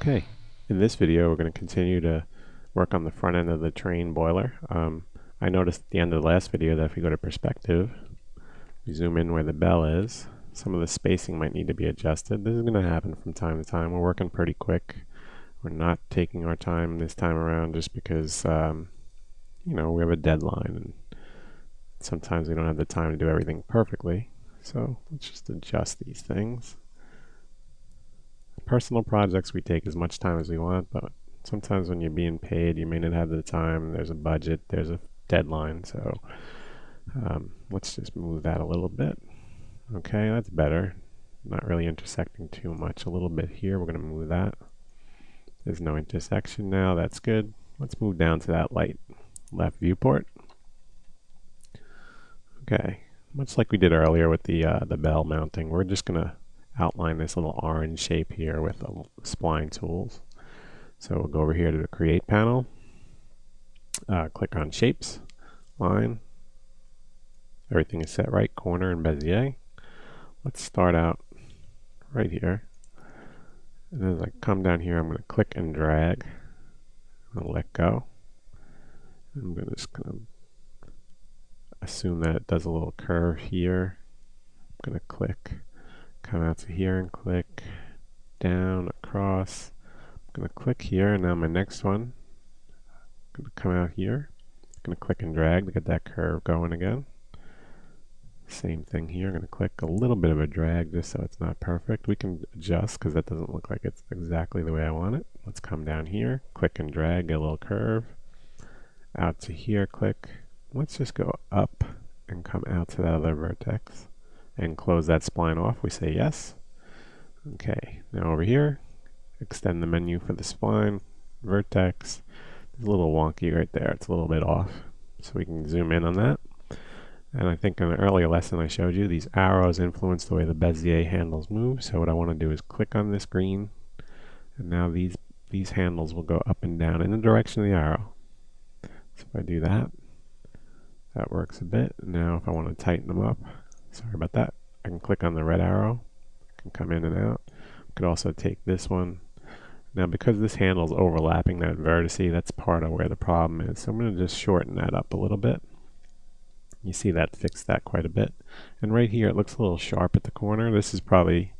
Okay, in this video we're going to continue to work on the front end of the train boiler. I noticed at the end of the last video that if we go to perspective, we zoom in where the bell is, some of the spacing might need to be adjusted. This is going to happen from time to time. We're working pretty quick. We're not taking our time this time around just because we have a deadline and sometimes we don't have the time to do everything perfectly. So let's just adjust these things. Personal projects we take as much time as we want, but sometimes when you're being paid you may not have the time. There's a budget, there's a deadline, so let's just move that a little bit. Okay, that's better. Not really intersecting too much. A little bit here, we're going to move that. There's no intersection now, that's good. Let's move down to that light left viewport. Okay, much like we did earlier with the bell mounting, we're just going to outline this little orange shape here with spline tools. So we'll go over here to the create panel, click on shapes, line, everything is set right, corner and Bezier. Let's start out right here, and as I come down here I'm going to click and drag. I'm going to let go. I'm just going to assume that it does a little curve here. I'm going to click, come out to here and click down, across. I'm going to click here, and now my next one, I'm going to come out here. I'm going to click and drag to get that curve going again. Same thing here. I'm going to click a little bit of a drag just so it's not perfect. We can adjust because that doesn't look like it's exactly the way I want it. Let's come down here, click and drag, get a little curve. Out to here, click. Let's just go up and come out to that other vertex and close that spline off. We say yes. Okay, now over here, extend the menu for the spline, vertex. It's a little wonky right there. It's a little bit off. So we can zoom in on that. And I think in an earlier lesson I showed you, these arrows influence the way the Bezier handles move. So what I want to do is click on this green, and now these handles will go up and down in the direction of the arrow. So if I do that, that works a bit. Now if I want to tighten them up, sorry about that, I can click on the red arrow, I can come in and out. I could also take this one. Now because this handle is overlapping that vertice, that's part of where the problem is. So I'm going to just shorten that up a little bit. You see that fixed that quite a bit. And right here it looks a little sharp at the corner. This is probably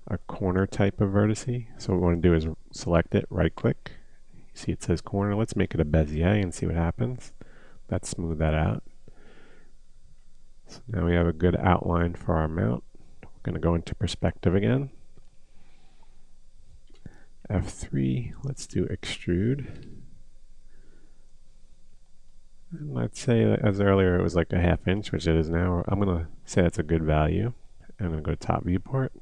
a corner type of vertice. So what we want to do is select it, right click. You see it says corner. Let's make it a Bezier and see what happens. Let's smooth that out. So now we have a good outline for our mount. We're going to go into perspective again. F3, let's do extrude. And let's say, as earlier it was like a ½ inch, which it is now. I'm going to say that's a good value. And I'm going to go to top viewport.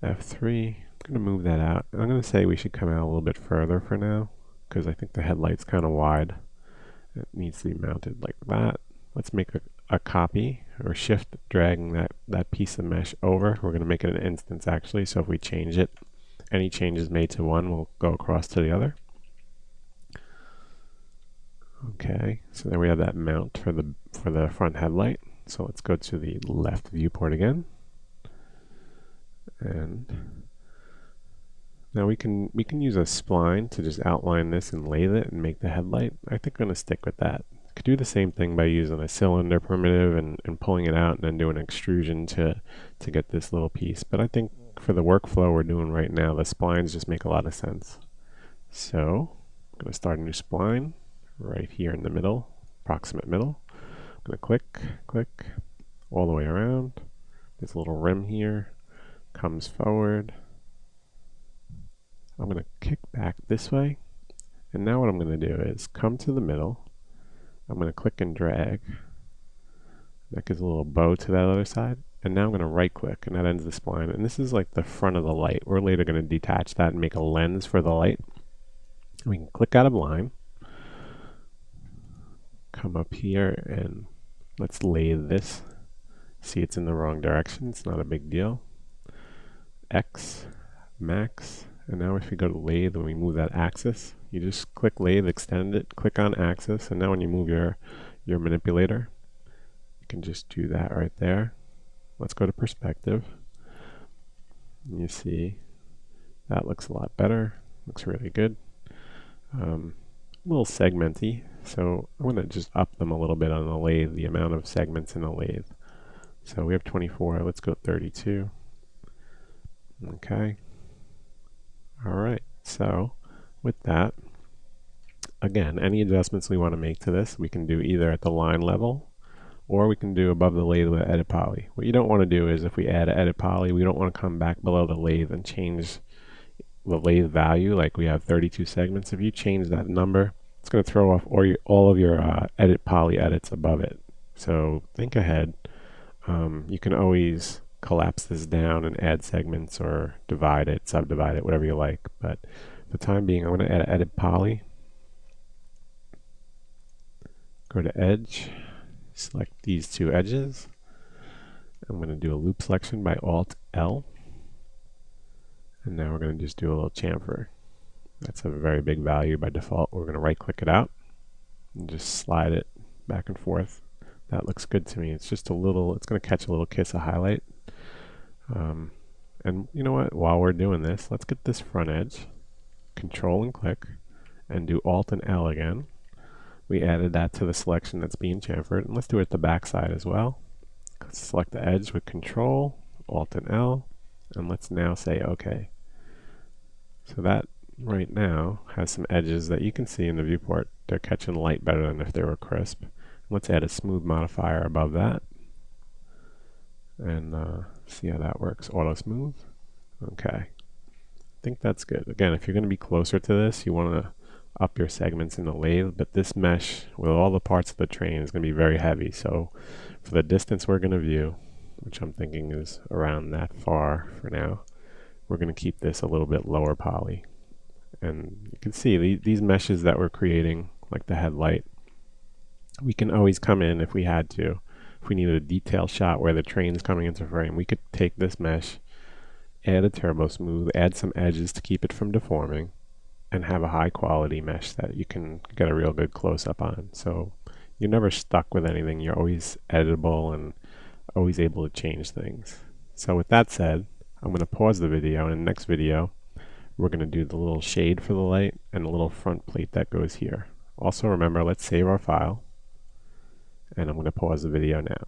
F3, I'm going to move that out. And I'm going to say we should come out a little bit further for now, because I think the headlight's kind of wide. It needs to be mounted like that. Let's make a copy, or shift dragging that piece of mesh over. We're going to make it an instance actually, so if we change it, any changes made to one will go across to the other. Okay, so there we have that mount for the front headlight. So let's go to the left viewport again. And now we can use a spline to just outline this and lathe it and make the headlight. I think I'm going to stick with that. Could do the same thing by using a cylinder primitive and pulling it out and then doing extrusion to get this little piece. But I think for the workflow we're doing right now, the splines just make a lot of sense. So I'm going to start a new spline right here in the middle, approximate middle. I'm going to click all the way around. There's a little rim here, comes forward. I'm going to kick back this way. And now what I'm going to do is come to the middle. I'm going to click and drag. That gives a little bow to that other side. And now I'm going to right click, and that ends the spline. And this is like the front of the light. We're later going to detach that and make a lens for the light. We can click out of line. Come up here and let's lathe this. See, it's in the wrong direction. It's not a big deal. X, max. And now if you go to lathe and we move that axis, you just click lathe, extend it, click on axis, and now when you move your manipulator, you can just do that right there. Let's go to perspective. You see That looks a lot better. Looks really good. A little segmenty, so I'm going to just up them a little bit on the lathe, the amount of segments in the lathe. So we have 24, let's go 32. Okay. Alright, so with that, again, any adjustments we want to make to this, we can do either at the line level, or we can do above the lathe with edit poly. What you don't want to do is if we add edit poly, we don't want to come back below the lathe and change the lathe value. Like we have 32 segments. If you change that number, it's going to throw off all of your edit poly edits above it. So think ahead. You can always collapse this down and add segments or divide it, subdivide it, whatever you like. But for the time being, I'm going to add edit poly. Go to edge, select these two edges. I'm going to do a loop selection by Alt L. And now we're going to just do a little chamfer. That's a very big value by default. We're going to right click it out and just slide it back and forth. That looks good to me. It's just a little, it's going to catch a little kiss of highlight. And you know what, while we're doing this, let's get this front edge, Control and click, and do Alt and L again. We added that to the selection that's being chamfered, and let's do it at the back side as well. Select the edge with Control, Alt and L, and let's now say OK. So that right now has some edges that you can see in the viewport. They're catching light better than if they were crisp. Let's add a smooth modifier above that and see how that works. Auto smooth. Okay. I think that's good. Again, if you're going to be closer to this, you want to up your segments in the lathe, but this mesh with all the parts of the train is going to be very heavy. So for the distance we're going to view, which I'm thinking is around that far for now, we're going to keep this a little bit lower poly. And you can see these meshes that we're creating, like the headlight, we can always come in if we had to. If we needed a detail shot where the train's coming into frame, we could take this mesh, add a turbo smooth, add some edges to keep it from deforming, and have a high quality mesh that you can get a real good close up on. So you're never stuck with anything. You're always editable and always able to change things. So with that said, I'm going to pause the video, and in the next video we're going to do the little shade for the light and the little front plate that goes here. Also remember, let's save our file, and I'm going to pause the video now.